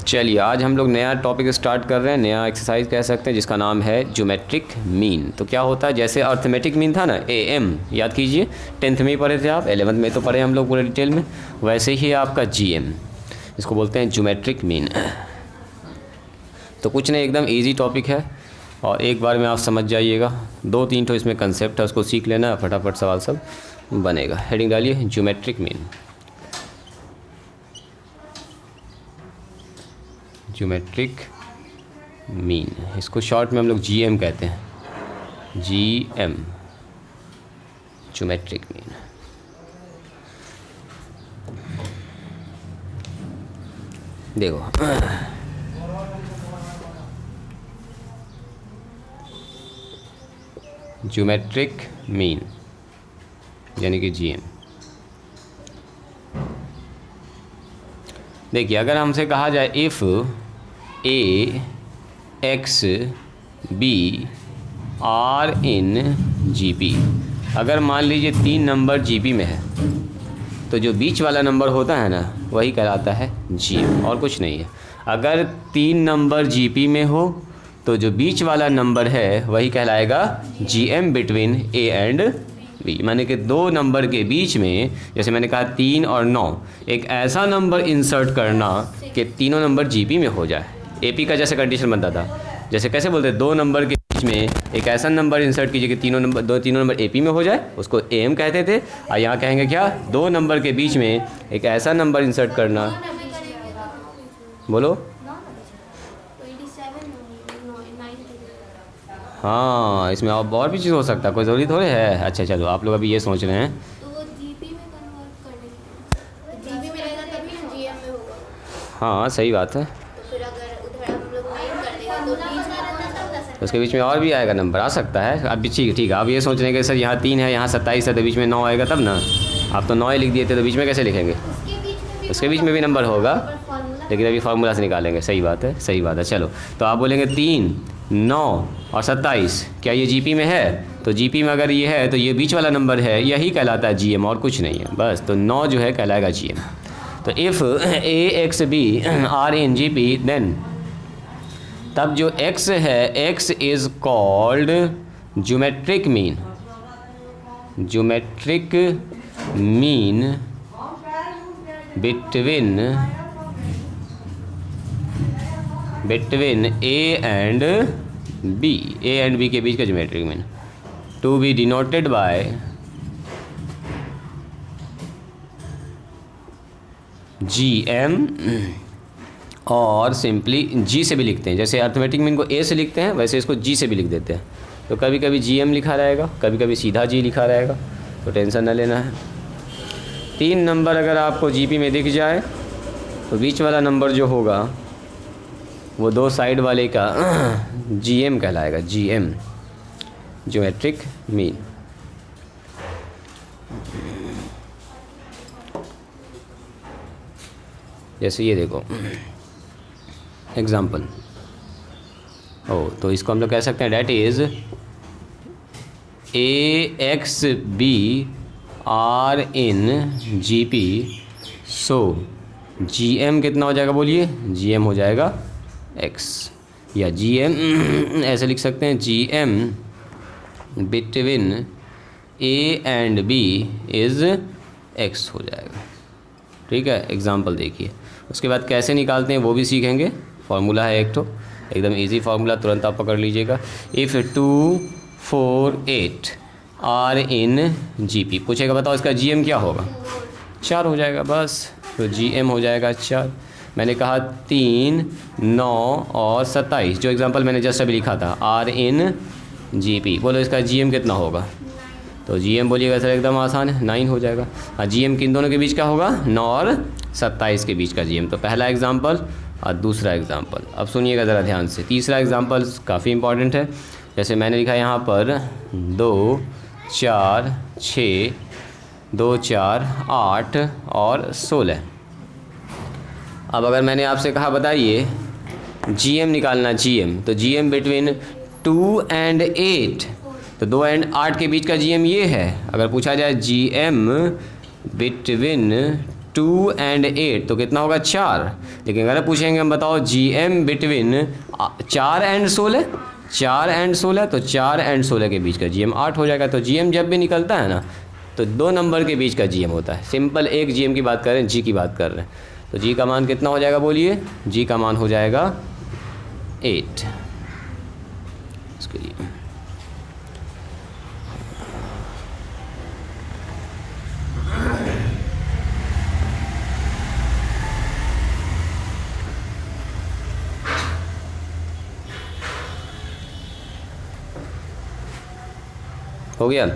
चलिए आज हम लोग नया टॉपिक स्टार्ट कर रहे हैं, नया एक्सरसाइज कह सकते हैं, जिसका नाम है ज्योमेट्रिक मीन। तो क्या होता है, जैसे अर्थमेटिक मीन था ना, AM याद कीजिए, 10th में ही पढ़े थे आप, 11th में तो पढ़े हम लोग पूरे डिटेल में, वैसे ही आपका GM, इसको बोलते हैं ज्योमेट्रिक मीन। तो कुछ नहीं, एकदम ईजी टॉपिक है और एक बार में आप समझ जाइएगा। 2-3 तो इसमें कंसेप्ट है, उसको सीख लेना, फटाफट सवाल सब बनेगा। हेडिंग डालिए ज्योमेट्रिक मीन। ज्योमेट्रिक मीन, इसको शॉर्ट में हम लोग GM कहते हैं, GM ज्योमेट्रिक मीन। देखो ज्योमेट्रिक मीन यानी कि GM। देखिए अगर हमसे कहा जाए if A, X, B are in GP, अगर मान लीजिए 3 नंबर GP में है तो जो बीच वाला नंबर होता है ना वही कहलाता है GM और कुछ नहीं है। अगर 3 नंबर GP में हो तो जो बीच वाला नंबर है वही कहलाएगा GM between A and B। माने कि 2 नंबर के बीच में, जैसे मैंने कहा 3 और 9, एक ऐसा नंबर इंसर्ट करना कि तीनों नंबर GP में हो जाए। AP का जैसे कंडीशन बनता था, जैसे कैसे बोलते हैं, 2 नंबर के बीच में एक ऐसा नंबर इंसर्ट कीजिए कि तीनों नंबर AP में हो जाए, उसको AM कहते थे। और यहाँ कहेंगे क्या, 2 नंबर के बीच में एक ऐसा नंबर इंसर्ट करना, बोलो। हाँ, इसमें और भी चीज़ हो सकता है, कोई ज़रूरी थोड़े है। अच्छा चलो, आप लोग अभी ये सोच रहे हैं तो वो GP में कन्वर्ट करने के GP में रहेगा तभी ना GM में होगा। हाँ सही बात है। तो फिर अगर उधर हम लोग नहीं कर देगा तो बीच में कौन सा, उसके बीच में और भी आएगा नंबर, आ सकता है। अब भी ठीक है, आप ये सोच रहे हैं कि सर यहाँ 3 है, यहाँ 27 है, तो बीच में 9 आएगा तब ना। आप तो 9 ही लिख दिए थे, तो बीच में कैसे लिखेंगे? उसके बीच में भी नंबर होगा, लेकिन अभी फार्मूला से निकालेंगे। सही बात है, सही बात है। चलो तो आप बोलेंगे 3, 9 और 27, क्या ये GP में है? तो GP में अगर ये है तो ये बीच वाला नंबर है, यही कहलाता है GM और कुछ नहीं है बस। तो 9 जो है कहलाएगा GM। तो if A, X, B are in GP, then तब जो X है, X is called geometric mean. Geometric mean between A and B, A and B के बीच का geometric mean, to be denoted by GM और simply G से भी लिखते हैं। जैसे अर्थमेटिक मीन को A से लिखते हैं, वैसे इसको G से भी लिख देते हैं। तो कभी कभी GM लिखा रहेगा, कभी कभी सीधा G लिखा रहेगा, तो टेंशन न लेना है। 3 नंबर अगर आपको GP में दिख जाए तो बीच वाला नंबर जो होगा वो 2 साइड वाले का GM कहलाएगा, GM ज्योमेट्रिक मीन। जैसे ये देखो एग्जाम्पल, तो इसको हम लोग कह सकते हैं that is AX B are in GP, so GM कितना हो जाएगा बोलिए? GM हो जाएगा X, या GM ऐसे लिख सकते हैं, GM between A and B is X हो जाएगा। ठीक है, एग्जाम्पल देखिए। उसके बाद कैसे निकालते हैं वो भी सीखेंगे। फार्मूला है एक तो, एकदम इजी फार्मूला, तुरंत आप पकड़ लीजिएगा। इफ़ 2, 4, 8 आर इन GP, पूछेगा बताओ इसका GM क्या होगा? 4 हो जाएगा बस। तो GM हो जाएगा 4। मैंने कहा 3, 9 और 27, जो एग्जांपल मैंने जस्ट अभी लिखा था, आर इन GP, बोलो इसका GM कितना होगा? तो GM बोलिएगा सर एकदम आसान है, 9 हो जाएगा। हाँ, GM किन दोनों के बीच का होगा? 9 और 27 के बीच का GM। तो पहला एग्जांपल और दूसरा एग्जांपल। अब सुनिएगा ज़रा ध्यान से, तीसरा एग्जांपल काफ़ी इंपॉर्टेंट है। जैसे मैंने लिखा यहाँ पर 2, 4, 6, 2, 4, 8 और 16। अब अगर मैंने आपसे कहा बताइए GM निकालना, GM, तो GM बिटवीन 2 एंड 8, तो 2 एंड 8 के बीच का GM ये है। अगर पूछा जाए GM बिटवीन 2 and 8 तो कितना होगा 4। लेकिन अगर पूछेंगे हम बताओ GM बिटवीन 4 and 16, 4 and 16 तो 4 and 16 के बीच का GM 8 हो जाएगा। तो GM जब भी निकलता है ना तो 2 नंबर के बीच का GM होता है। सिंपल एक GM की बात कर रहे हैं, G की बात कर रहे हैं। तो G का मान कितना हो जाएगा बोलिए? G का मान हो जाएगा 8। इसके लिए हो गया।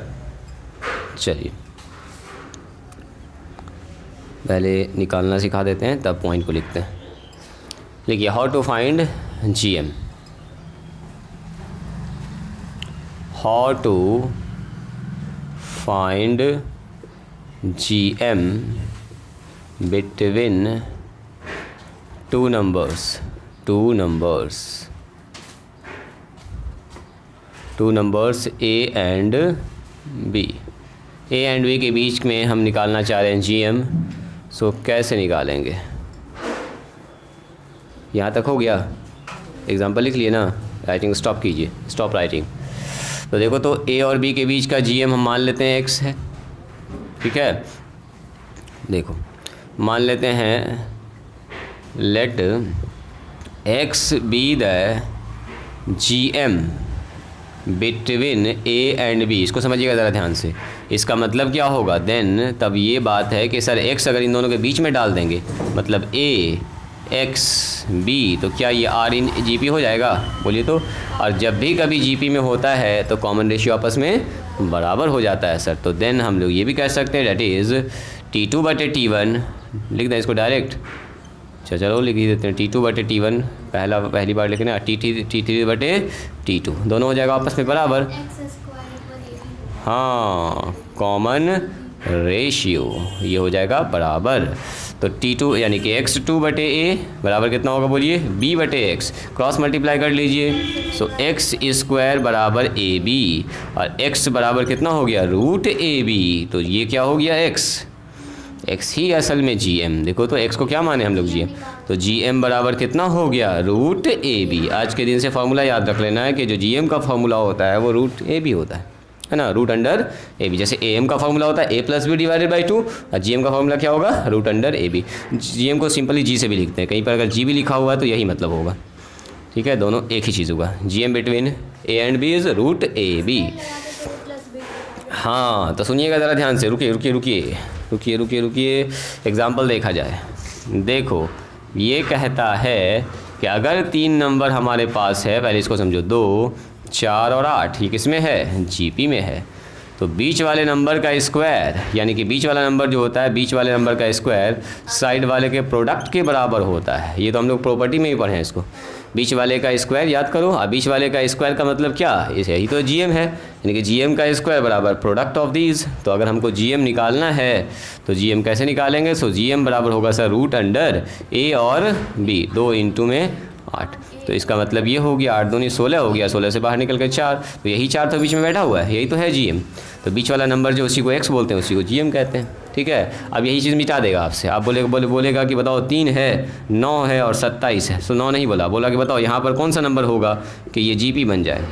चलिए पहले निकालना सिखा देते हैं तब पॉइंट को लिखते हैं। लिखिए how to find GM। How to find GM between two numbers A and B। A and B के बीच में हम निकालना चाह रहे हैं GM। सो कैसे निकालेंगे? यहाँ तक हो गया, एग्जाम्पल लिख लिए ना, राइटिंग स्टॉप कीजिए, स्टॉप राइटिंग। तो देखो तो A और B के बीच का GM हम मान लेते हैं X है, ठीक है। देखो मान लेते हैं let X be the GM between A and B। इसको समझिएगा ज़रा ध्यान से। इसका मतलब क्या होगा? देन तब ये बात है कि सर X अगर इन दोनों के बीच में डाल देंगे मतलब A X B तो क्या ये R इन GP हो जाएगा? बोलिए तो। और जब भी कभी GP में होता है तो कॉमन रेशियो आपस में बराबर हो जाता है सर। तो देन हम लोग ये भी कह सकते हैं डेट इज़ T2/T1। लिख दें इसको डायरेक्ट। चलो लिख ही देते हैं T2/T1 पहली बार लिखना, T3/T2 दोनों हो जाएगा आपस में बराबर। हाँ, कॉमन रेशियो ये हो जाएगा बराबर। तो T2 यानी कि X2/A बराबर कितना होगा बोलिए? B/X। क्रॉस मल्टीप्लाई कर लीजिए। सो X² बराबर AB और X बराबर कितना हो गया? √AB। तो ये क्या हो गया? X ही असल में GM। देखो तो X को क्या माने हम लोग GM, तो GM बराबर कितना हो गया? √AB। आज के दिन से फार्मूला याद रख लेना है कि जो GM का फार्मूला होता है वो √AB होता है ना, √AB। जैसे AM का फार्मूला होता है A+B/2 और GM का फार्मूला क्या होगा? √AB। GM को सिंपली G से भी लिखते हैं, कहीं पर अगर G भी लिखा हुआ है तो यही मतलब होगा, ठीक है। दोनों एक ही चीज़ होगा। GM between A and B is √AB। हाँ तो सुनिएगा ज़रा ध्यान से, रुकिए एग्जाम्पल देखा जाए। देखो ये कहता है कि अगर 3 नंबर हमारे पास है, पहले इसको समझो, 2, 4 और 8, ये किस में है? GP में है। तो बीच वाले नंबर का स्क्वायर यानी कि बीच वाला नंबर जो होता है, बीच वाले नंबर का स्क्वायर साइड वाले के प्रोडक्ट के बराबर होता है। ये तो हम लोग प्रॉपर्टी में ही पढ़े हैं इसको। बीच वाले का स्क्वायर याद करो। अब बीच वाले का स्क्वायर का मतलब क्या? इसे ही तो GM है, यानी कि GM का स्क्वायर बराबर प्रोडक्ट ऑफ दीज। तो अगर हमको GM निकालना है तो GM कैसे निकालेंगे? सो GM बराबर होगा सर √A और B, 2 × में 8। तो इसका मतलब ये हो गया 8 दूनी 16 हो गया, 16 से बाहर निकल कर 4, तो यही 4 तो बीच में बैठा हुआ है, यही तो है GM। तो बीच वाला नंबर जो उसी को X बोलते हैं उसी को GM कहते हैं, ठीक है। अब यही चीज़ मिटा देगा आपसे। आप बोलेगा कि बताओ 3 है, 9 है और 27 है। सो 9 नहीं बोला कि बताओ यहाँ पर कौन सा नंबर होगा कि ये GP बन जाए।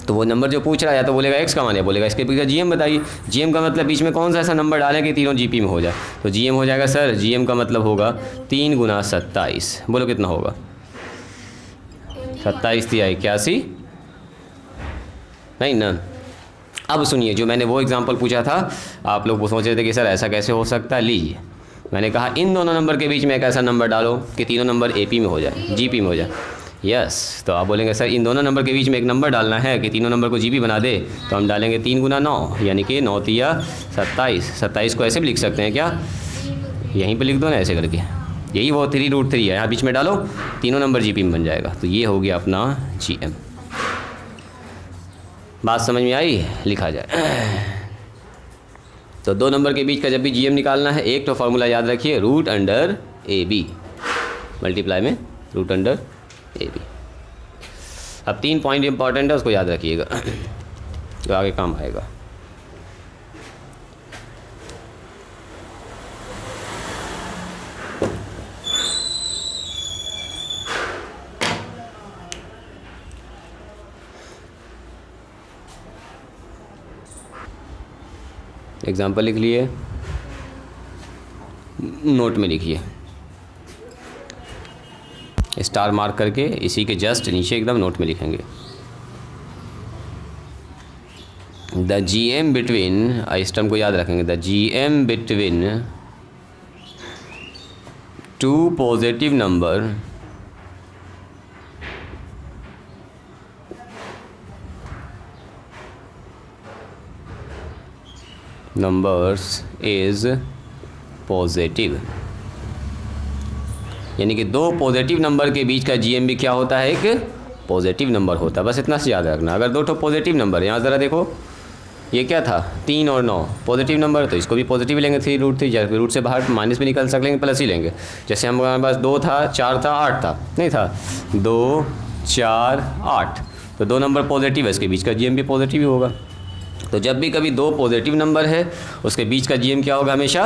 तो वो नंबर जो पूछ रहा है या तो बोलेगा X का मान, या बोलेगा इसके पीछे GM बताइए। GM का मतलब बीच में कौन सा ऐसा नंबर डालें कि तीनों GP में हो जाए। तो GM हो जाएगा सर, GM का मतलब होगा 3 × 27। बोलो कितना होगा? 27 × 81 नहीं ना। अब सुनिए, जो मैंने वो एग्जांपल पूछा था, आप लोग वो सोच रहे थे कि सर ऐसा कैसे हो सकता है। लीजिए मैंने कहा इन दोनों नंबर के बीच में एक ऐसा नंबर डालो कि तीनों नंबर AP में हो जाए, GP में हो जाए। यस, तो आप बोलेंगे सर इन दोनों नंबर के बीच में एक नंबर डालना है कि तीनों नंबर को GP बना दे। तो हम डालेंगे 3 × 9 यानी कि 9 × 27। 27 को ऐसे भी लिख सकते हैं क्या? यहीं पे लिख दो ना ऐसे करके, यही वो 3√3 है, यहाँ बीच में डालो, तीनों नंबर GP में बन जाएगा। तो ये हो गया अपना GM। बात समझ में आई? लिखा जाए तो 2 नंबर के बीच का जब भी GM निकालना है, एक तो फार्मूला याद रखिए √AB, मल्टीप्लाई में √AB। अब 3 पॉइंट इंपॉर्टेंट है, उसको याद रखिएगा जो आगे काम आएगा। एग्जाम्पल लिख लिए, नोट में लिखिए स्टार मार्क करके, इसी के जस्ट नीचे एकदम नोट में लिखेंगे। द GM बिटवीन, इस टर्म को याद रखेंगे, the GM between to positive number numbers is positive. यानी कि दो पॉजिटिव नंबर के बीच का GM भी क्या होता है, एक पॉजिटिव नंबर होता है। बस इतना से याद रखना। अगर दो ठो पॉजिटिव नंबर, यहाँ ज़रा देखो, ये क्या था 3 और 9 पॉजिटिव नंबर, तो इसको भी पॉजिटिव लेंगे 3√3, रूट से बाहर माइनस में निकल सकेंगे, प्लस ही लेंगे। जैसे हमारे पास 2 था, 4 था, 8 था, नहीं था 2 4 8, तो दो नंबर पॉजिटिव है, इसके बीच का GM भी पॉजिटिव ही होगा। तो जब भी कभी दो पॉजिटिव नंबर है उसके बीच का GM क्या होगा, हमेशा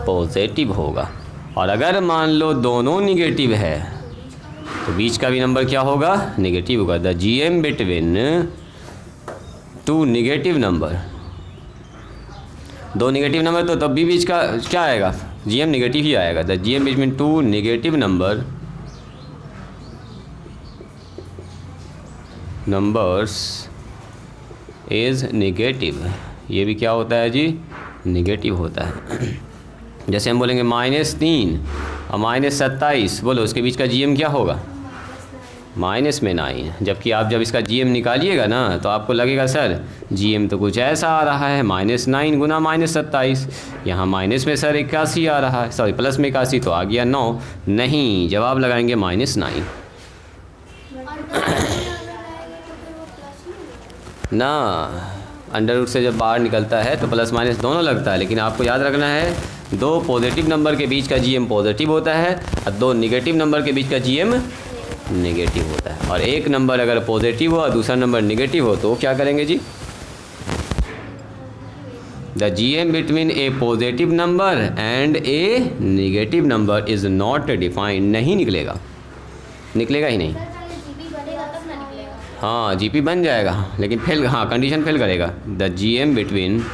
पॉजिटिव होगा। और अगर मान लो दोनों निगेटिव है तो बीच का भी नंबर क्या होगा, निगेटिव होगा। The GM between to negative number, दो निगेटिव नंबर तो तब भी बीच का क्या आएगा, GM निगेटिव ही आएगा। The GM between to negative numbers is negative. ये भी क्या होता है जी, निगेटिव होता है। जैसे हम बोलेंगे -3 और -27, बोलो उसके बीच का GM क्या होगा, -9। जबकि आप जब इसका GM निकालिएगा ना तो आपको लगेगा सर GM तो कुछ ऐसा आ रहा है, -9 गुना -27, यहाँ माइनस में सर 81 आ रहा है, सॉरी प्लस में 81, तो आ गया 9। नहीं, जवाब लगाएंगे -9 ना। अंडर रूट से जब बाहर निकलता है तो प्लस माइनस दोनों लगता है, लेकिन आपको याद रखना है दो पॉजिटिव नंबर के बीच का GM पॉजिटिव होता है और दो निगेटिव नंबर के बीच का GM नेगेटिव होता है। और एक नंबर अगर पॉजिटिव हो और दूसरा नंबर निगेटिव हो तो क्या करेंगे जी, the GM between a positive number and a negative number is not defined. नहीं निकलेगा, निकलेगा ही नहीं। हाँ GP बन जाएगा लेकिन फेल, हाँ कंडीशन फेल करेगा। The GM between,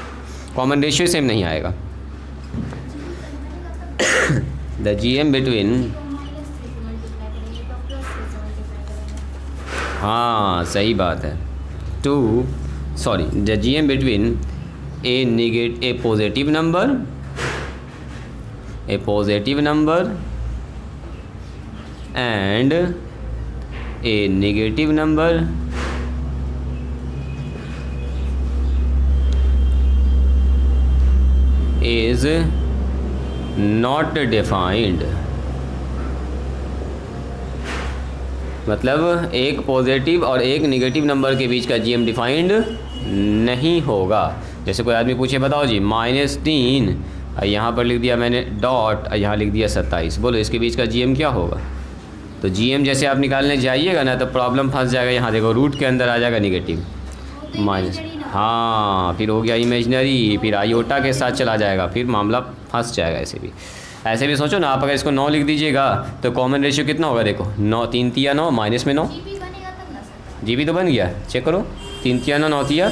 common ratio same नहीं आएगा। द GM बिटवीन, हाँ सही बात है, the GM between a positive number and A negative number is not defined. मतलब एक पॉजिटिव और एक नेगेटिव नंबर के बीच का GM डिफाइंड नहीं होगा। जैसे कोई आदमी पूछे बताओ जी -3, यहाँ पर लिख दिया मैंने डॉट, यहाँ लिख दिया 27, बोलो इसके बीच का GM क्या होगा। तो GM जैसे आप निकालने जाइएगा ना तो प्रॉब्लम फंस जाएगा। यहाँ देखो रूट के अंदर आ जाएगा निगेटिव माइनस, हाँ फिर हो गया इमेजनरी, फिर आयोटा के साथ चला जाएगा, फिर मामला फंस जाएगा। ऐसे भी सोचो ना, आप अगर इसको 9 लिख दीजिएगा तो कॉमन रेशियो कितना होगा, देखो 9 3 तिया 9 माइनस में 9, GP तो बन गया, चेक करो 3 तिया 9 9 तिया,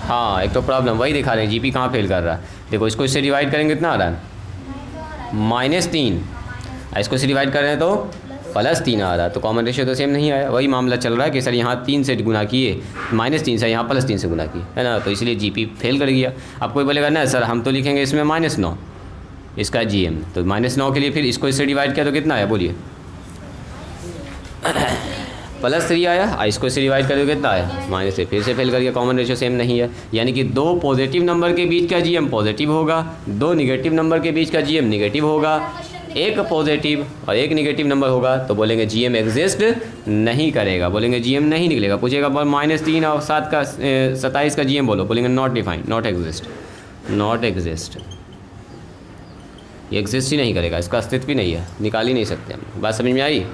हाँ एक तो प्रॉब्लम वही दिखा रहे हैं GP कहाँ फेल कर रहा है। देखो इसको इससे डिवाइड करेंगे कितना आ रहा है, -3, इसको से डिवाइड कर रहे हैं तो +3 आ रहा है, तो कॉमन रेशियो तो सेम नहीं आया। वही मामला चल रहा है कि सर यहाँ 3 से गुना किए, -3 से यहाँ +3 से गुना किए, है ना, तो इसलिए GP फेल कर गया। अब कोई बोलेगा ना सर हम तो लिखेंगे इसमें -9 इसका GM, तो -9 के लिए फिर इसको इससे डिवाइड किया तो कितना आया बोलिए, +3 आया, इसको इससे डिवाइड कर दो कितना आया, -3, फिर से फेल कर गया, कॉमन रेशियो सेम नहीं है। यानी कि दो पॉजिटिव नंबर के बीच का GM पॉजिटिव होगा, दो निगेटिव नंबर के बीच का GM निगेटिव होगा, एक पॉजिटिव और एक निगेटिव नंबर होगा तो बोलेंगे GM एग्जिस्ट नहीं करेगा, बोलेंगे GM नहीं निकलेगा। पूछेगा -3 और 7 का 27 का GM बोलो, बोलेंगे नॉट डिफाइंड, नॉट एग्जिस्ट, ये एग्जिस्ट ही नहीं करेगा, इसका अस्तित्व भी नहीं है, निकाल ही नहीं सकते हम। बात समझ में आई,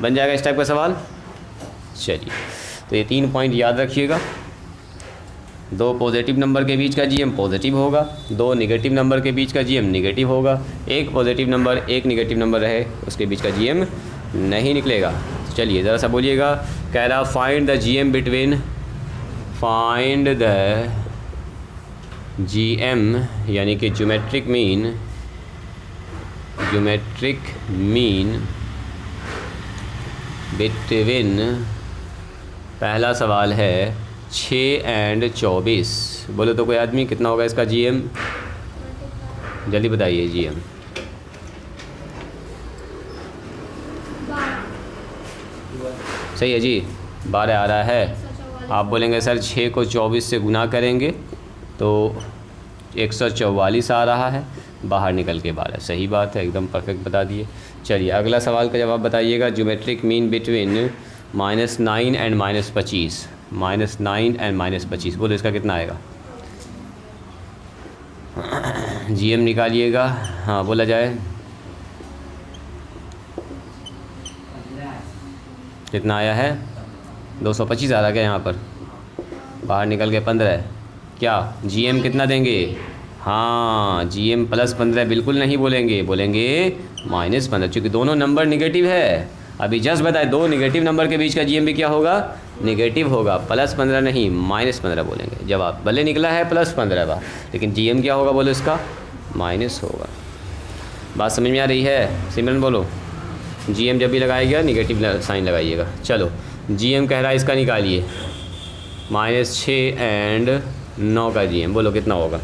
बन जाएगा इस टाइप का सवाल। चलिए तो ये 3 पॉइंट याद रखिएगा। दो पॉजिटिव नंबर के बीच का GM पॉजिटिव होगा, दो निगेटिव नंबर के बीच का GM निगेटिव होगा, एक पॉजिटिव नंबर एक निगेटिव नंबर रहे उसके बीच का GM नहीं निकलेगा। तो चलिए ज़रा सा बोलिएगा, कह रहा फाइंड द GM यानी कि ज्योमेट्रिक मीन बिटवीन, पहला सवाल है 6 एंड 24। बोलो तो कोई आदमी, कितना होगा इसका GM? जल्दी बताइए GM। सही है जी, 12 आ रहा है। आप बोलेंगे सर 6 को 24 से गुना करेंगे तो 144 आ रहा है, बाहर निकल के 12। सही बात है, एकदम परफेक्ट बता दिए। चलिए अगला सवाल का जवाब बताइएगा। Geometric mean between -9 and -25, -9 and -25, बोलो इसका कितना आएगा? GM निकालिएगा। हाँ बोला जाए, कितना आया है? 225 आ रहा क्या यहाँ पर? बाहर निकल के 15 है क्या? GM कितना देंगे? हाँ GM +15 बिल्कुल नहीं बोलेंगे, बोलेंगे -15, क्योंकि दोनों नंबर निगेटिव है। अभी जस्ट बताए, दो निगेटिव नंबर के बीच का GM भी क्या होगा? निगेटिव होगा। +15 नहीं, -15 बोलेंगे। जवाब भले निकला है +15 बार, लेकिन GM क्या होगा बोलो इसका? माइनस होगा। बात समझ में आ रही है? सिमरन बोलो। GM जब भी लगाइएगा निगेटिव साइन लगाइएगा। चलो GM कह रहा है इसका निकालिए, -6 एंड 9 का GM बोलो कितना होगा?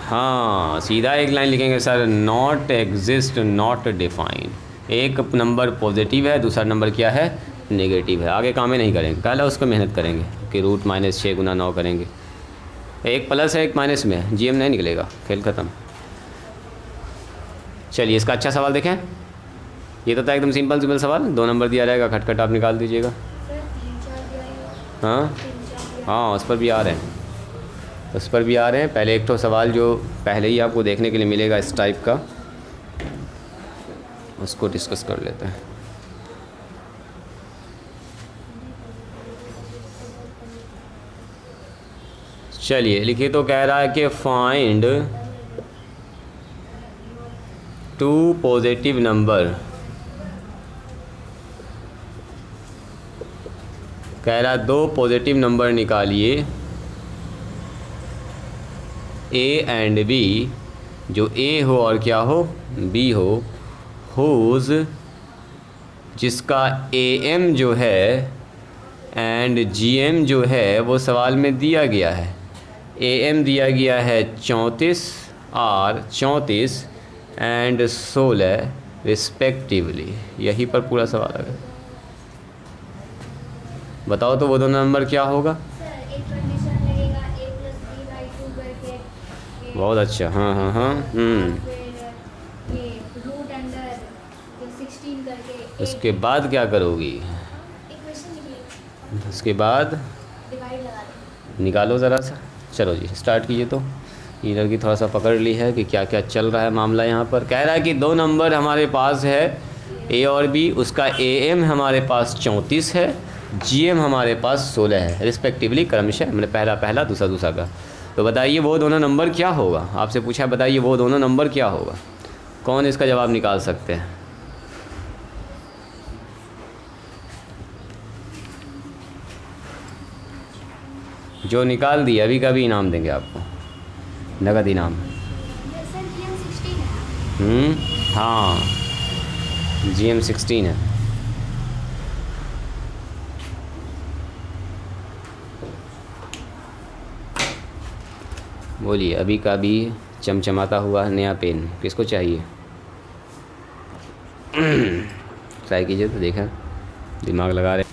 हाँ सीधा एक लाइन लिखेंगे sir, not exist not define. एक नंबर पॉजिटिव है, दूसरा नंबर क्या है? नेगेटिव है। आगे काम में नहीं करेंगे, पहले उसको मेहनत करेंगे कि रूट -6 गुना 9 करेंगे। एक प्लस है एक माइनस में, GM नहीं निकलेगा, खेल ख़त्म। चलिए इसका अच्छा सवाल देखें। ये तो था एकदम सिंपल सवाल, 2 नंबर दिया रहेगा, खटखट आप निकाल दीजिएगा। हाँ हाँ उस पर भी आ रहे हैं, उस पर भी आ रहे हैं। पहले एक तो सवाल जो पहले ही आपको देखने के लिए मिलेगा इस टाइप का, उसको डिस्कस कर लेते हैं। चलिए लिखिए, तो कह रहा है कि फाइंड 2 पॉजिटिव नंबर। कह रहा 2 पॉजिटिव नंबर निकालिए A एंड B, जो A हो और क्या हो? B हो, हुज जिसका AM जो है एंड GM जो है वो सवाल में दिया गया है। AM दिया गया है 34 और 34 एंड 16 रिस्पेक्टिवली। यहीं पर पूरा सवाल आ गया। बताओ तो वो दोनों नंबर क्या होगा? बहुत अच्छा, हाँ हाँ हाँ। उसके बाद क्या करोगी? उसके बाद निकालो ज़रा सा। चलो जी स्टार्ट कीजिए। तो इधर की थोड़ा सा पकड़ ली है कि क्या क्या चल रहा है मामला। यहाँ पर कह रहा है कि 2 नंबर हमारे पास है A और B, उसका AM हमारे पास 34 है, GM हमारे पास 16 है रिस्पेक्टिवली, क्रमशः मैंने पहला दूसरा दूसरा का। तो बताइए वो दोनों नंबर क्या होगा? आपसे पूछा, बताइए वो दोनों नंबर क्या होगा? कौन इसका जवाब निकाल सकते हैं? जो निकाल दिए अभी का भी इनाम देंगे आपको, नगद इनाम। हाँ GM 16 है। बोलिए, अभी का भी चमचमाता हुआ नया पेन किसको चाहिए? ट्राई कीजिए तो देखा, दिमाग लगा रहे।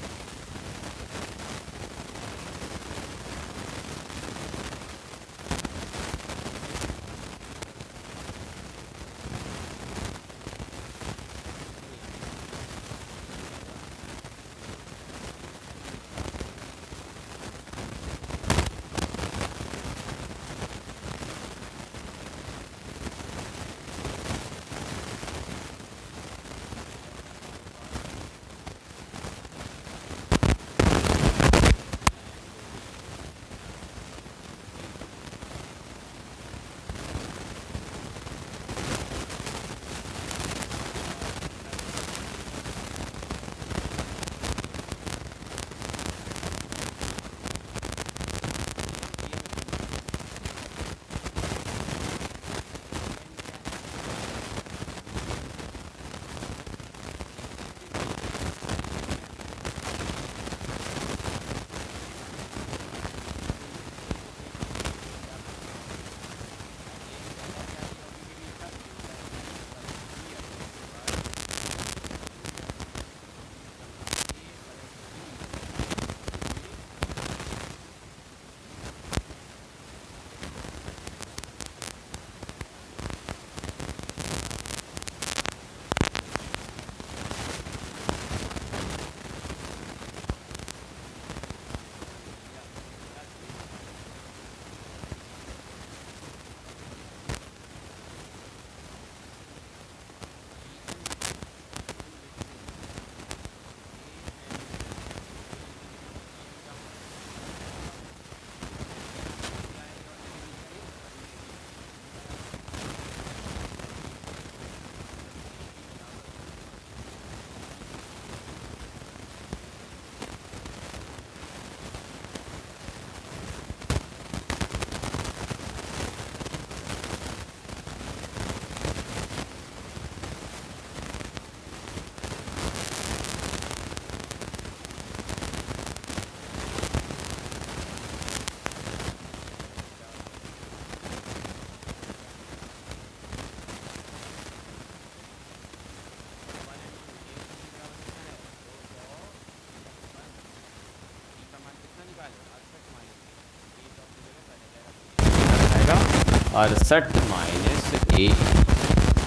68 माइनस ए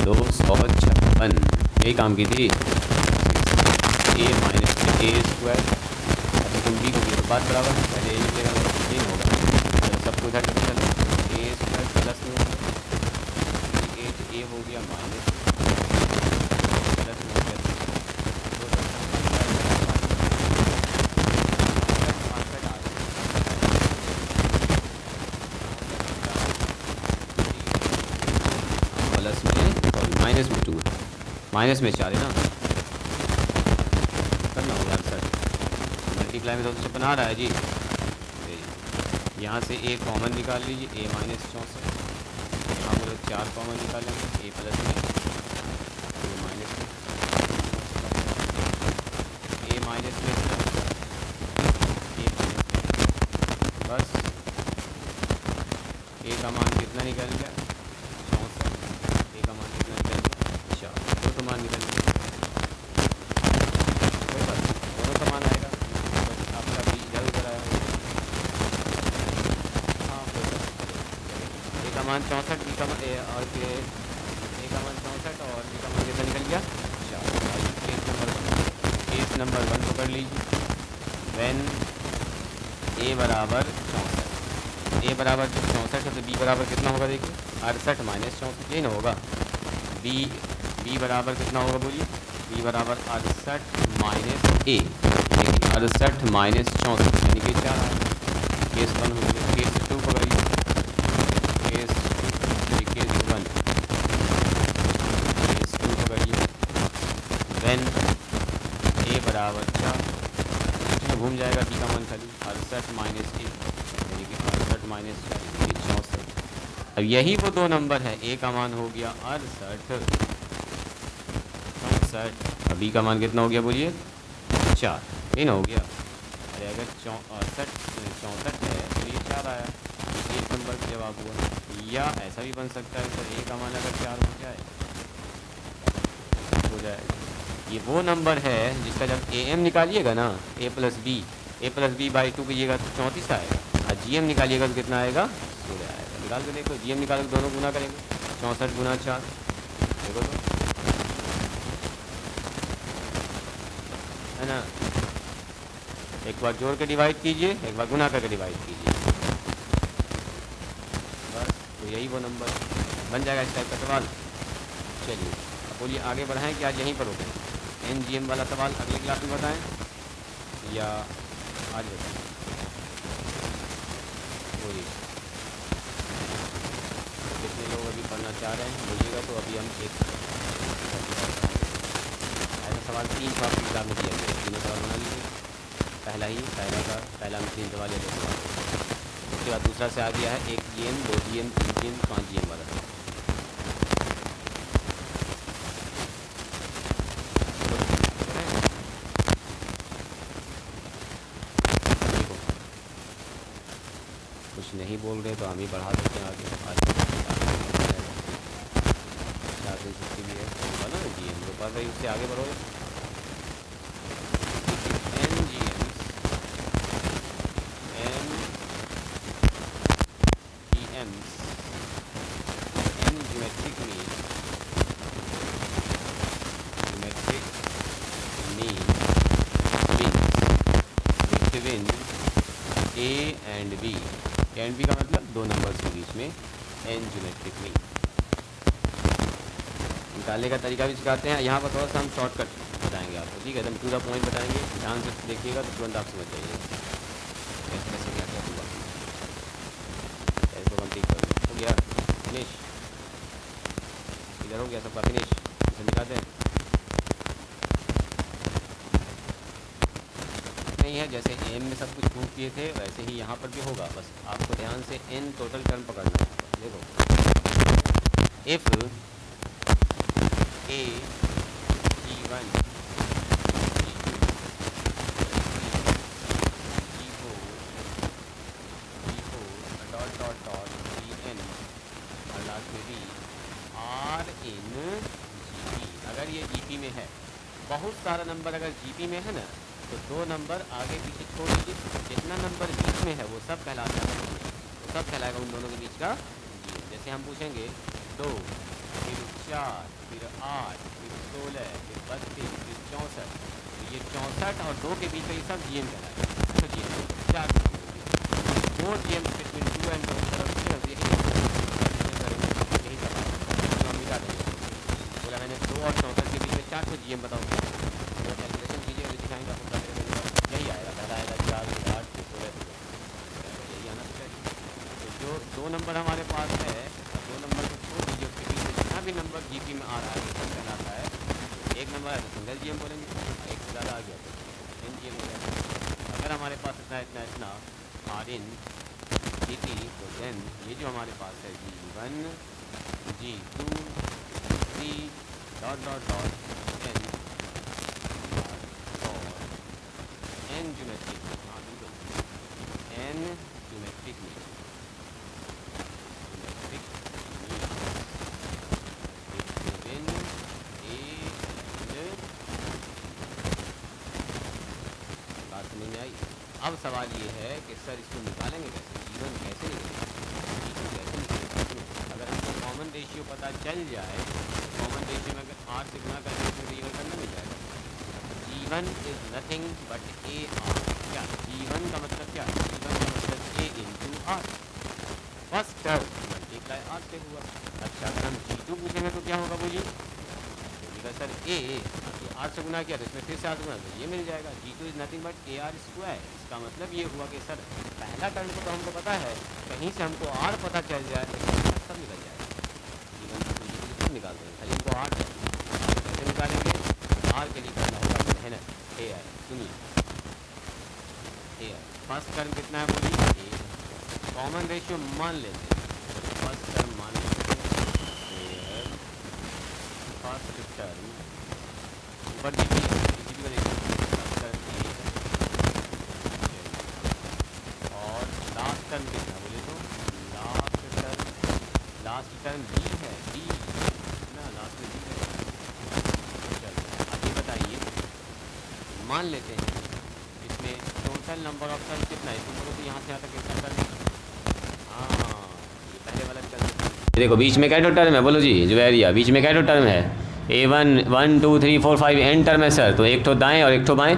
256, यही काम की थी। ए माइनस ए स्क्वायर, अच्छा तुम बी को भी बात बराबर, पहले ए निकलेगा ये नहीं होगा, तो सबको इधर चलो, ए स्क्वायर प्लस में ए हो गया माइनस प्लस में हो गया प्लस में और माइनस में 2, माइनस में 4 है ना, करना होगा सर, मल्टीप्लाई में तो 256 आ रहा है जी। यहाँ से ए कॉमन निकाल लीजिए, ए माइनस 64, यहाँ बोले 4 कॉमन निकालेंगे, ए प्लस में ए माइनस में ए माइनस में बस ए का मान कितना निकल गया 64, ए का मान कितना निकल गया 4, दो तो मान निकल गया, कोई बात दोनों का मान आएगा, बस आपका बी इधर उधर आएगा। हाँ कोई बात, ए का मान 64, बी का मान और फिर ए का मान 64 और बी का मान कितना निकल गया 4। केस नंबर 1 को कर लीजिए, व्हेन ए बराबर 64, ए बराबर 64 है तो बी बराबर कितना होगा देखिए 68 माइनस 64, यही ना होगा। बी बराबर कितना होगा बोलिए, बी बराबर 68 माइनस ए, 68 माइनस 64 यानी कि 4 आया। केस 1 हो गया, केस 2 पकड़िए, केस 1 केस 2 पकड़िए, व्हेन ए बराबर 4, इसमें घूम जाएगा बी का मान खाली 68 माइनस ए यानी कि 68 माइनस 4 64। अब यही वो दो नंबर है, ए का मान हो गया 68 64, अब बी का मान कितना हो गया बोलिए 4, ये ना हो गया। अरे अगर 64 है तो ये 4 आया, एक नंबर का जवाब हुआ। या ऐसा भी बन सकता है सर, ए का मान अगर 4 हो जाएगा, ये वो नंबर है जिसका जब ए एम निकालिएगा ना, ए प्लस बी बाई 2 कीजिएगा तो 34 आएगा, और जी एम निकालिएगा तो कितना आएगा 16 आएगा। निकाल के देखो, जी एम निकाल के दोनों गुना करेंगे, 64 गुना 4 देखो तो, है ना। एक बार जोड़ के डिवाइड कीजिए, एक बार गुना करके डिवाइड कीजिए, बस तो यही वो नंबर बन जाएगा इस टाइप का सवाल। चलिए अब बोलिए आगे बढ़ाएं कि आज यहीं पर होते हैं, एन जी एम वाला सवाल अगले क्लास में बताएं या आज बताएं, बोलिए कितने लोग अभी पढ़ना चाह रहे हैं बोलिएगा। तो अभी हम एक ऐसा सवाल 3 सवाल की किताब में दिया गया, तीनों सवाल बना लीजिए, पहला में 3 सवाल या 2 सवाल, उसके बाद दूसरा से आ गया है 1 GM 2 GM 3 GM 5 GM वाला सवाल। कुछ नहीं बोल रहे तो हम ही बढ़ा देते हैं आगे, आज 460 भी है ना जी एम पास भाई, उससे आगे बढ़ो। N G Ms n geometric mean between a and b का मतलब 2 नंबर्स के बीच में एन ज्योमेट्रिक मीन निकालने का तरीका भी सिखाते हैं। यहाँ पर थोड़ा सा हम शॉर्टकट बताएंगे आपको, ठीक है, एकदम टू द पॉइंट बताएंगे, ध्यान से देखिएगा तो तुरंत आप समझ जाइए कैसे क्या क्या हुआ। इसको कंप्लीट कर हो गया, फिनिश, इधर हो गया सबका फिनिश, इसे दिखाते हैं। नहीं है, जैसे एम में सब कुछ प्रूव किए थे वैसे ही यहाँ पर भी होगा, बस आपको ध्यान से एन टोटल टर्म पकड़ना है। देखो, if A G1 G4 dot Gn और लास्ट में भी आर इन जीपी, अगर ये जीपी में है, बहुत सारा नंबर अगर जीपी में है ना तो 2 नंबर आगे पीछे छोड़ दीजिए, जितना नंबर बीच में है वो सब कहलाता है, वो सब कहलाएगा उन दोनों के बीच का जीएम। जैसे से हम पूछेंगे 2, फिर 4, फिर 8, फिर 16, फिर 32, फिर 64। तो ये 64 और 2 के बीच का ये सब GM कहलाएगा। तो GM 4 4 GM बिटवीन 2 एंड यही सब हम मिटा देंगे। बोला मैंने 2 और 64 के बीच में 4 को GM बताओ, तो कैलकुलेशन कीजिए, दिखाएंगे आपको क्या करेंगे, यही आएगा। पहला आएगा 4, 8, 16, यही आना चाहिए। तो जो 2 नंबर हमारे पास है, 2 नंबर को छोड़ दीजिए, उसके बीच में जितना भी नंबर GP में आ रहा है वो सब कहलाता है। एक नंबर है तो सिंगल GM बोलेंगे, एक से ज़्यादा आ गया तो NGM हो जाएगा। अगर हमारे पास इतना इतना इतना RN GP, तो देन ये जो हमारे पास है G1, G2, G3 dot dot dot N और N ज्योमेट्रिक, हाँ बिल्कुल N ज्योमेट्रिक में बात समझ में आई। अब सवाल ये है कि सर इसको निकालेंगे कैसे, G1 कैसे निकलेगा, G2 कैसे निकलेगा। अगर हमको कॉमन रेशियो पता चल जाए, कॉमन रेशियो में अगर R से गुणा करके इसमें डिवाइड करना मिल जाएगा। G1 is nothing but AR। क्या G1 का मतलब क्या है, G1 का मतलब A into R, first term multiply R से हुआ। अच्छा अगर हम G2 पूछेंगे तो क्या होगा बोलिए, सर A R से गुना किया तो इसमें फिर से R से गुना, तो ये मिल जाएगा G2 is nothing but AR square. इसका मतलब ये हुआ कि सर पहला टर्म को तो हमको पता है, कहीं से हमको R पता चल जाए तो सब निकल जाएगा। G1 सब निकाल देंगे, खाली इनको R कैसे निकालेंगे, R के लिए करना होगा मेहनत। AR सुनिए, AR फर्स्ट टर्म कितना है बोलिए, A। कॉमन रेशियो मान लेते हैं, फर्स्ट टर्म मान लेते हैं, फर्स्ट टर्म ऊपर और लास्ट टर्म कितना बोले तो लास्ट टर्म B है, B ना लास्ट में B है। चलो अब ये बताइए, मान लेते हैं इसमें टोटल नंबर ऑफ टर्म कितना है, तुम बोलो तो यहाँ से यहाँ तक कितना टर्म, हाँ ये पहले वाला चल। देखो बीच में क्या टर्म है, बोलो जी जो एरिया बीच में क्या टर्म है, A1 1 2 3 4 5 n टर्म है सर, तो एक ठो दाएं और एक ठो बाएं,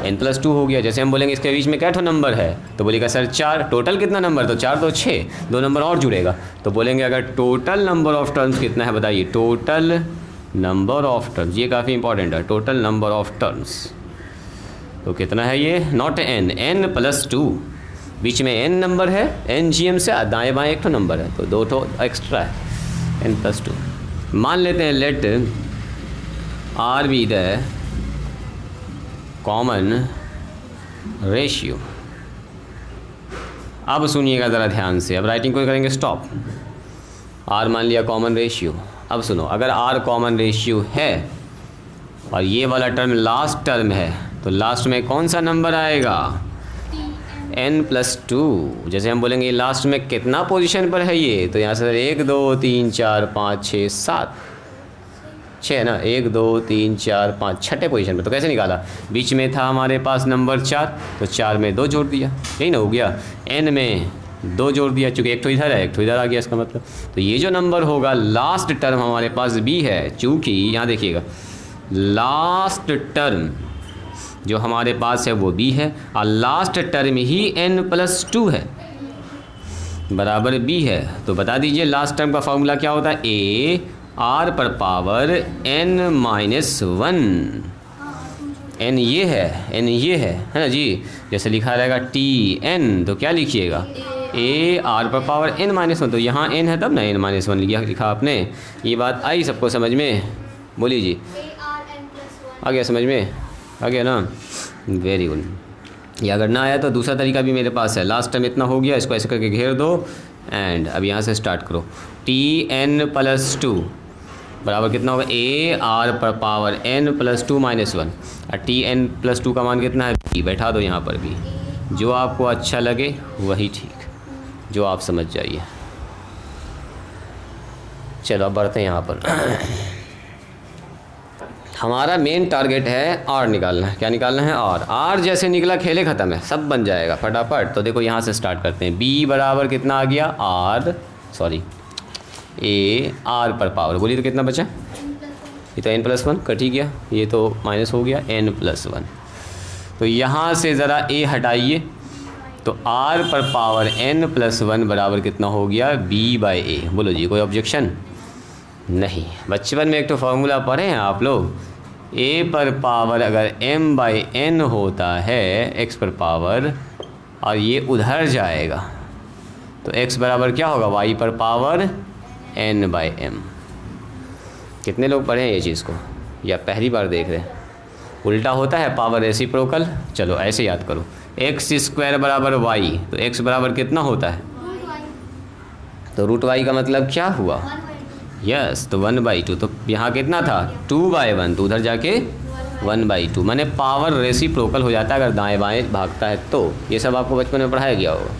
n+2 हो गया। जैसे हम बोलेंगे इसके बीच में क्या ठो नंबर है, तो बोलेगा सर 4, टोटल कितना नंबर, तो 4 तो 6, 2 नंबर और जुड़ेगा, तो बोलेंगे अगर टोटल नंबर ऑफ टर्म्स कितना है बताइए, टोटल नंबर ऑफ टर्म्स, ये काफ़ी इंपॉर्टेंट है, टोटल नंबर ऑफ टर्म्स तो कितना है ये, नॉट n+2, बीच में n नंबर है, n GM से दाएँ बाएँ एक ठो नंबर है, तो 2 ठो एक्स्ट्रा है, n+2। मान लेते हैं let R be the common ratio. अब सुनिएगा ज़रा ध्यान से, अब राइटिंग को करेंगे स्टॉप। R मान लिया कॉमन रेशियो। अब सुनो, अगर R कॉमन रेशियो है और ये वाला टर्म लास्ट टर्म है, तो लास्ट में कौन सा नंबर आएगा, n+2। जैसे हम बोलेंगे लास्ट में कितना पोजीशन पर है ये, तो यहाँ से 1 2 3 4 5 6 7 6 ना, 1 2 3 4 5 छठे पोजीशन पर। तो कैसे निकाला, बीच में था हमारे पास नंबर 4, तो 4 में 2 जोड़ दिया, यही ना हो गया, n में 2 जोड़ दिया, चूँकि एक तो इधर है एक तो इधर आ गया, इसका मतलब तो ये जो नंबर होगा लास्ट टर्म हमारे पास b है, चूँकि यहाँ देखिएगा लास्ट टर्म जो हमारे पास है वो b है और लास्ट टर्म ही n+2 है बराबर b है। तो बता दीजिए लास्ट टर्म का फॉर्मूला क्या होता है, a r पर पावर n-1, n ये है ना जी। जैसे लिखा रहेगा Tn, तो क्या लिखिएगा a r पर पावर n-1, तो यहाँ n है तब ना n-1 लिखा आपने। ये बात आई सबको समझ में, बोलिए जी, आ गया समझ में, आ गया ना, वेरी गुड। ये अगर ना आया तो दूसरा तरीका भी मेरे पास है, लास्ट टाइम इतना हो गया, इसको ऐसे करके घेर दो एंड अब यहाँ से स्टार्ट करो। Tn+2 बराबर कितना होगा, a r पर पावर n+2 -1 और Tn+2 का मान कितना है b, बैठा दो यहाँ पर भी, जो आपको अच्छा लगे वही ठीक, जो आप समझ जाइए। चलो अब बढ़ते हैं यहाँ पर। हमारा मेन टारगेट है R निकालना है। क्या निकालना है, R जैसे निकला खेले ख़त्म है, सब बन जाएगा फटाफट। तो देखो यहाँ से स्टार्ट करते हैं, B बराबर कितना आ गया ए आर पर पावर, बोलिए तो कितना बचा? ये तो n+1 कट ही गया, ये तो माइनस हो गया n+1। तो यहाँ से ज़रा a हटाइए, तो r पर पावर n+1 बराबर कितना हो गया? b/a। बोलो जी, कोई ऑब्जेक्शन नहीं? बचपन में एक तो फार्मूला पढ़े हैं आप लोग, a पर पावर अगर m/n होता है x पर पावर, और ये उधर जाएगा तो x बराबर क्या होगा? y पर पावर n/m। कितने लोग पढ़े हैं ये चीज़ को, या पहली बार देख रहे हैं? उल्टा होता है पावर रेसिप्रोकल। चलो ऐसे याद करो, x² बराबर y, तो x बराबर कितना होता है? तो √y का मतलब क्या हुआ? यस, तो 1/2। तो यहाँ कितना था? 2/1, तो उधर जाके 1/2। माने पावर रेसिप्रोकल हो जाता है अगर दाएं बाएं भागता है तो। ये सब आपको बचपन में पढ़ाया गया होगा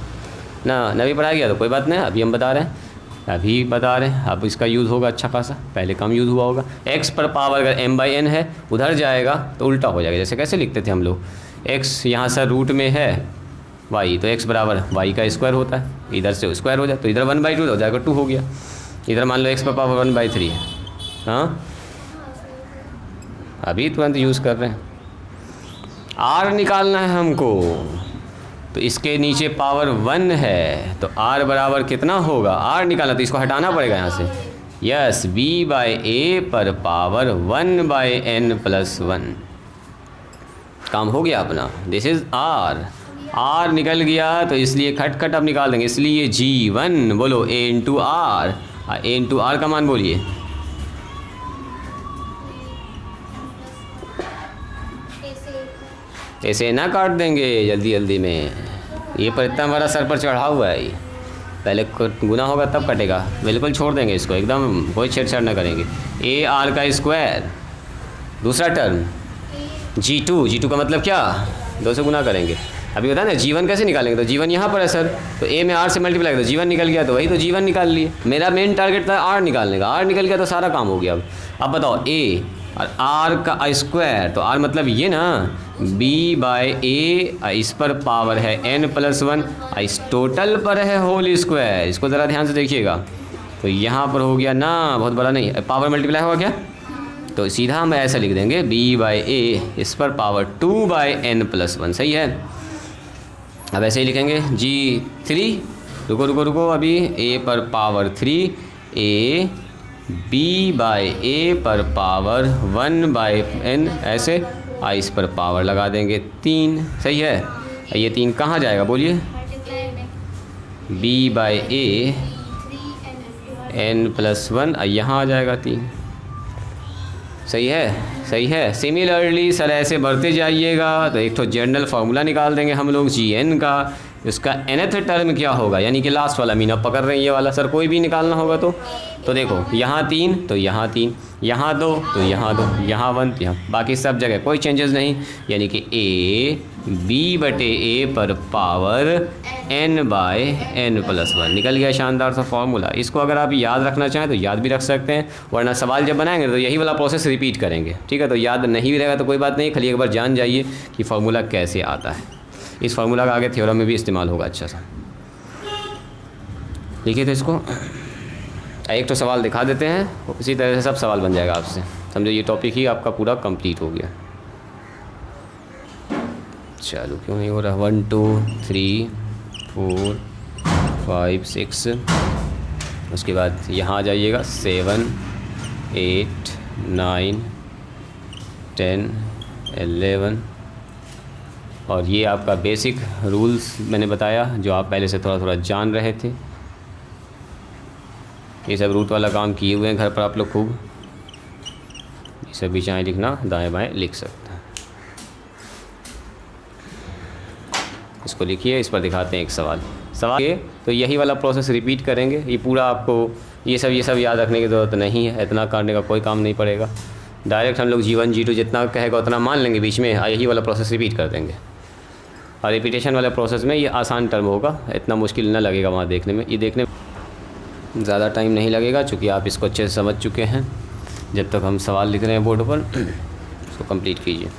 ना? नहीं पढ़ाया गया तो कोई बात नहीं, अभी हम बता रहे हैं, अब इसका यूज़ होगा अच्छा खासा, पहले कम यूज़ हुआ होगा। x पर पावर अगर m/n है, उधर जाएगा तो उल्टा हो जाएगा। जैसे कैसे लिखते थे हम लोग, x यहाँ से रूट में है y, तो x बराबर y का स्क्वायर होता है, इधर से स्क्वायर हो जाए तो इधर 1/2 हो जाएगा, 2 हो गया। इधर मान लो x पर पावर 1/3 है, हाँ अभी तुरंत यूज़ कर रहे हैं। r निकालना है हमको, तो इसके नीचे पावर 1 है, तो r बराबर कितना होगा? r निकालना तो इसको हटाना पड़ेगा यहाँ से। यस, b/a पर पावर 1/n+1। काम हो गया अपना। दिस इज़ r निकल गया, तो इसलिए खटखट अब निकाल देंगे, इसलिए g1 बोलो a × r का मान बोलिए। ऐसे ना काट देंगे जल्दी में, ये पर इतना बड़ा सर पर चढ़ा हुआ है, ये पहले गुना होगा तब कटेगा। बिल्कुल छोड़ देंगे इसको, एकदम कोई छेड़छाड़ ना करेंगे। ar का स्क्वायर, दूसरा टर्म g2 का मतलब क्या? 2 से गुना करेंगे। अभी बता ना g1 कैसे निकालेंगे, तो g1 यहाँ पर है सर, तो a में r से मल्टीप्लाई तो g1 निकल गया, तो वही तो g1 निकाल लिए। मेरा मेन टारगेट था r निकालने का, r निकल गया तो सारा काम हो गया। अब बताओ a और r का स्क्वायर, तो r मतलब ये ना, b/a, इस पर पावर है n+1, इस टोटल पर है होल स्क्वायर। इसको ज़रा ध्यान से देखिएगा, तो यहाँ पर हो गया ना, बहुत बड़ा नहीं, पावर मल्टीप्लाई होगा क्या, तो सीधा हम ऐसा लिख देंगे b/a, इस पर पावर 2/n+1। सही है। अब ऐसे ही लिखेंगे g3, रुको अभी, a पर पावर 3, a b/a पर पावर 1/n, ऐसे इस पर पावर लगा देंगे 3। सही है। ये 3 कहाँ जाएगा बोलिए? b/a n+1, यहाँ आ जाएगा 3। सही है। सिमिलरली सर ऐसे बढ़ते जाइएगा, तो एक तो जनरल फार्मूला निकाल देंगे हम लोग gn का, उसका nth टर्म क्या होगा, यानी कि लास्ट वाला मीन आप पकड़ रहे हैं ये वाला। सर कोई भी निकालना होगा तो देखो, यहाँ 3 तो यहाँ 3, यहाँ 2 तो यहाँ 2, यहाँ 1 तो यहाँ, बाकी सब जगह कोई चेंजेस नहीं, यानी कि a b/a पर पावर n/n+1 निकल गया। शानदार सा फार्मूला। इसको अगर आप याद रखना चाहें तो याद भी रख सकते हैं, वरना सवाल जब बनाएंगे तो यही वाला प्रोसेस रिपीट करेंगे। ठीक है, तो याद नहीं भी रहेगा तो कोई बात नहीं, खाली एक बार जान जाइए कि फार्मूला कैसे आता है। इस फार्मूला का आगे थ्योरम में भी इस्तेमाल होगा अच्छा सा। लिखिए तो इसको, एक तो सवाल दिखा देते हैं, उसी तरह से सब सवाल बन जाएगा आपसे। समझो ये टॉपिक ही आपका पूरा कंप्लीट हो गया। चलो क्यों नहीं हो रहा, 1 2 3 4 5 6, उसके बाद यहाँ आ जाइएगा 7 8 9 10 11, और ये आपका बेसिक रूल्स मैंने बताया जो आप पहले से थोड़ा जान रहे थे। ये सब रूट वाला काम किए हुए हैं घर पर आप लोग खूब। ये सब भी चाहें लिखना, दाएं बाएं लिख सकते हैं। इसको लिखिए, इस पर दिखाते हैं एक सवाल ये, तो यही वाला प्रोसेस रिपीट करेंगे। ये पूरा आपको ये सब याद रखने की ज़रूरत नहीं है, इतना करने का कोई काम नहीं पड़ेगा। डायरेक्ट हम लोग g1 g2 जितना कहेगा उतना मान लेंगे, बीच में यही वाला प्रोसेस रिपीट कर देंगे। और रिपीटेशन वाले प्रोसेस में ये आसान टर्म होगा, इतना मुश्किल ना लगेगा वहाँ देखने में। ये देखने में ज़्यादा टाइम नहीं लगेगा, चूँकि आप इसको अच्छे से समझ चुके हैं। जब तक हम सवाल लिख रहे हैं बोर्ड पर, इसको कंप्लीट कीजिए।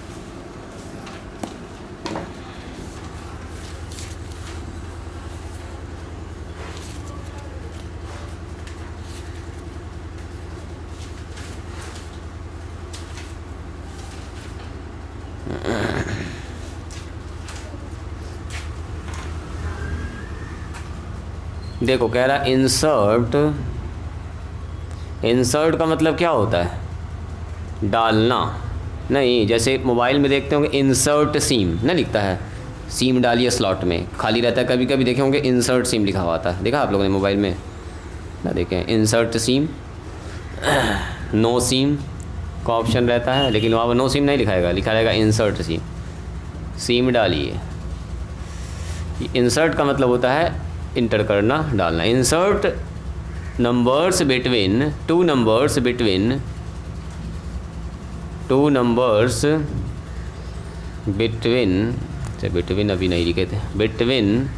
देखो कह रहा इंसर्ट, इंसर्ट का मतलब क्या होता है? डालना। नहीं, जैसे मोबाइल में देखते होंगे इंसर्ट सीम ना लिखता है, सीम डालिए स्लॉट में, खाली रहता है, कभी कभी देखे होंगे इंसर्ट सीम लिखा हुआ था, देखा आप लोगों ने मोबाइल में ना? देखें इंसर्ट सीम, नो सीम का ऑप्शन रहता है, लेकिन वहाँ पर नो सीम नहीं लिखाएगा, लिखा रहेगा इंसर्ट सीम, सीम डालिए। इंसर्ट का मतलब होता है इंटर करना, डालना। Insert numbers between two numbers, between two numbers, between से बिटवीन अभी नहीं लिखे थे, बिटवीन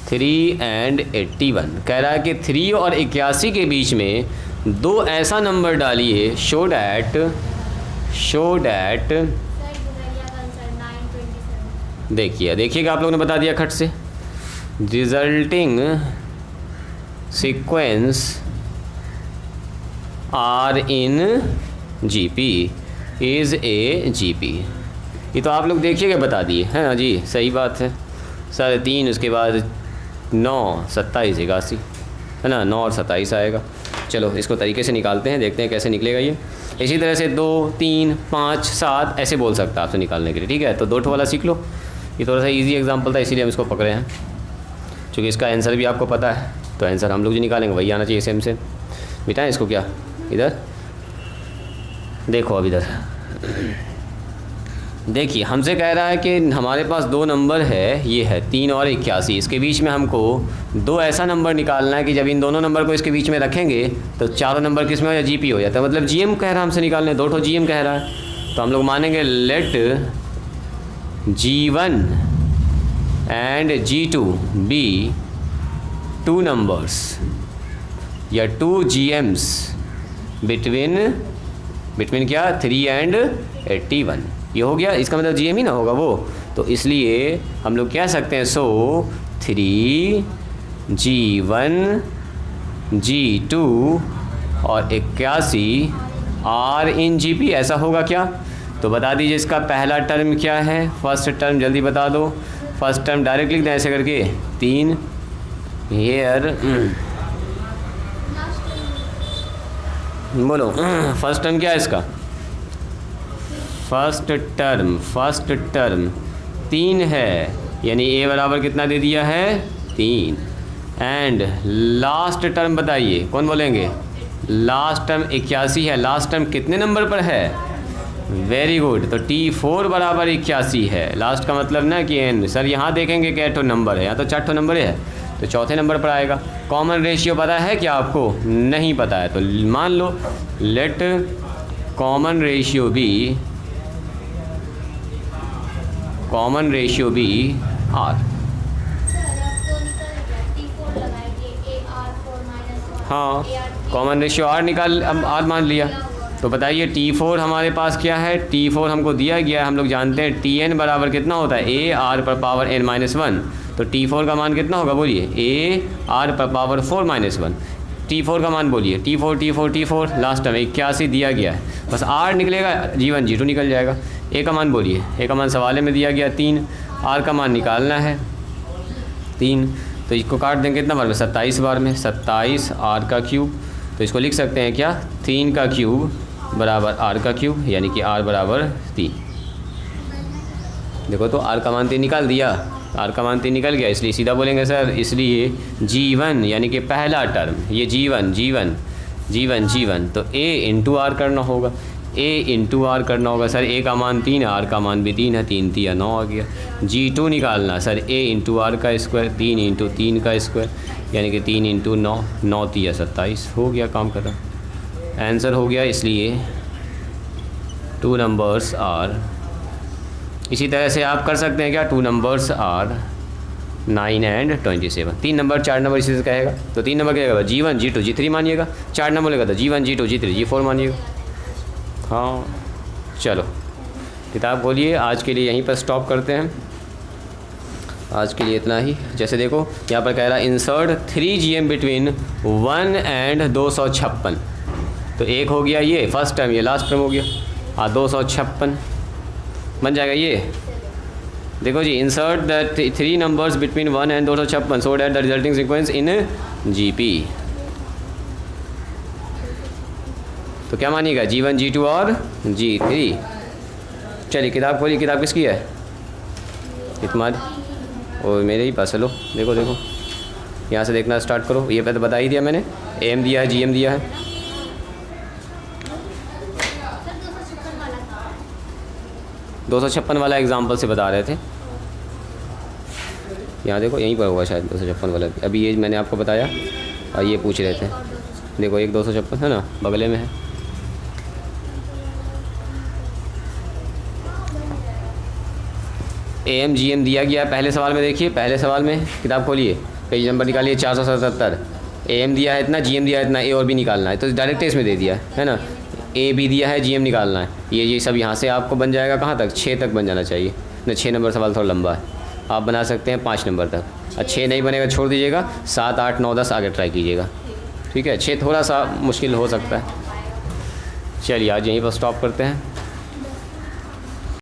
3 and 81। कह रहा है कि 3 और 81 के बीच में दो ऐसा नंबर डालिए, शो डैट सर गुजरिया का आंसर 927। देखिएगा आप लोगों ने बता दिया खट से। Resulting sequence are in GP is a GP. ये तो आप लोग देखिएगा बता दिए है ना जी, सही बात है सर। 3 उसके बाद 9 27 81 है ना, 9 और 27 आएगा। चलो इसको तरीके से निकालते हैं, देखते हैं कैसे निकलेगा ये। इसी तरह से 2 3 5 7 ऐसे बोल सकता है आपसे निकालने के लिए, ठीक है। तो 2 वाला सीख लो, ये थोड़ा सा इजी एग्जांपल था इसीलिए हम इसको पकड़े हैं, क्योंकि इसका आंसर भी आपको पता है, तो आंसर हम लोग जो निकालेंगे वही आना चाहिए सेम से। बिठाएं इसको, क्या इधर देखो, अब इधर देखिए, हमसे कह रहा है कि हमारे पास 2 नंबर है, ये है 3 और 81, इसके बीच में हमको 2 ऐसा नंबर निकालना है कि जब इन दोनों नंबर को इसके बीच में रखेंगे तो चारों नंबर किस में हो जाए, जीपी हो जाता है। मतलब जीएम कह रहा है हमसे निकालने, 2 जीएम कह रहा है, तो हम लोग मानेंगे late G1 and G2 B 2 numbers या 2 GMs बिटवीन क्या 3 and 81। ये हो गया, इसका मतलब जीएम ही ना होगा वो, तो इसलिए हम लोग कह सकते हैं सो 3 G1 G2 और 81 आर इन जीपी, ऐसा होगा क्या? तो बता दीजिए इसका पहला टर्म क्या है, फर्स्ट टर्म जल्दी बता दो। फर्स्ट टर्म डायरेक्ट लिख दें ऐसे करके, 3 हेयर बोलो फर्स्ट टर्म क्या है इसका? फर्स्ट टर्म 3 है, यानी ए बराबर कितना दे दिया है 3। एंड लास्ट टर्म बताइए, कौन बोलेंगे? लास्ट टर्म 81 है, लास्ट टर्म कितने नंबर पर है? वेरी गुड, तो T4 बराबर 81 है। लास्ट का मतलब ना कि एन, सर यहाँ देखेंगे क्या ठो नंबर है, यहाँ तो 4 नंबर है, तो चौथे नंबर पर आएगा। कॉमन रेशियो पता है क्या आपको? नहीं पता है, तो मान लो let common ratio be r. हाँ, कॉमन रेशियो आर निकाल, अब आर मान लिया, तो बताइए T4 हमारे पास क्या है? T4 हमको दिया गया है, हम लोग जानते हैं Tn बराबर कितना होता है, ए आर पर पावर n-1। तो T4 का मान कितना होगा बोलिए, ए आर पर पावर 4-1। T4 का मान बोलिए, T4 लास्ट टाइम 81 दिया गया है, बस आर निकलेगा, G1 G2 निकल जाएगा। ए का मान बोलिए, ए का मान सवाले में दिया गया 3, आर का मान निकालना है 3, तो इसको काट देंगे कितना बार में, 27 बार में, 27 आर का क्यूब। तो इसको लिख सकते हैं क्या, 3 का क्यूब बराबर आर का क्यूब, यानी कि आर बराबर 3। देखो तो आर का मान 3 निकाल दिया, आर का मान 3 निकल गया, इसलिए सीधा बोलेंगे सर, इसलिए G1 यानी कि पहला टर्म, ये G1 तो A इंटू आर करना होगा, A इंटू आर करना होगा सर। A का मान 3 है, आर का मान भी 3 है, 3 3 9 आ गया। G2 निकालना सर, A इंटू आर का स्क्वायर, 3 इंटू 3 का स्क्वायर, यानी कि 3 इंटू 9, 9 3 27, हो गया काम खत्म, आंसर हो गया। इसलिए 2 नंबर्स आर। इसी तरह से आप कर सकते हैं क्या, 2 numbers are 9 and 27। 3 number 4 number इसी से कहेगा, तो 3 नंबर कहेगा G1 G2 G3 मानिएगा, 4 नंबर लेगा तो G1 G2 G3 G4 मानिएगा। हाँ चलो किताब खोलिए, आज के लिए यहीं पर स्टॉप करते हैं, आज के लिए इतना ही। जैसे देखो यहाँ पर कह रहा है इंसर्ट 3 GM बिटवीन 1 and 256, तो एक हो गया ये फर्स्ट टर्म, ये लास्ट टर्म हो गया। 256 बन जाएगा ये। देखो जी, insert the 3 numbers between 1 and 256 so that the resulting sequence in GP। तो क्या मानिएगा, G1 G2 और G3। चलिए किताब खोलिए, किताब किसकी है? इत्माद और मेरे ही पास। चलो देखो देखो, यहाँ से देखना स्टार्ट करो। ये पहले बता ही दिया मैंने, AM दिया है, GM दिया है। सर 256 वाला था। 256 वाला एग्जाम्पल से बता रहे थे। यहाँ देखो, यहीं पर होगा शायद 256 वाला। अभी ये मैंने आपको बताया और ये पूछ रहे थे। देखो एक 256 है ना, बगले में है। AM GM दिया गया है पहले सवाल में। देखिए पहले सवाल में, किताब खोलिए, पेज नंबर निकालिए 477। AM दिया है इतना, GM दिया है इतना, A और B निकालना है। तो डायरेक्ट इसमें दे दिया है ना, A B दिया है, GM निकालना है। ये सब यहाँ से आपको बन जाएगा कहाँ तक, 6 तक बन जाना चाहिए ना। 6 नंबर सवाल थोड़ा लंबा है, आप बना सकते हैं 5 नंबर तक। और 6 नहीं बनेगा छोड़ दीजिएगा, 7 8 9 10 आगे ट्राई कीजिएगा। ठीक है, 6 थोड़ा सा मुश्किल हो सकता है। चलिए आज यहीं पर स्टॉप करते हैं।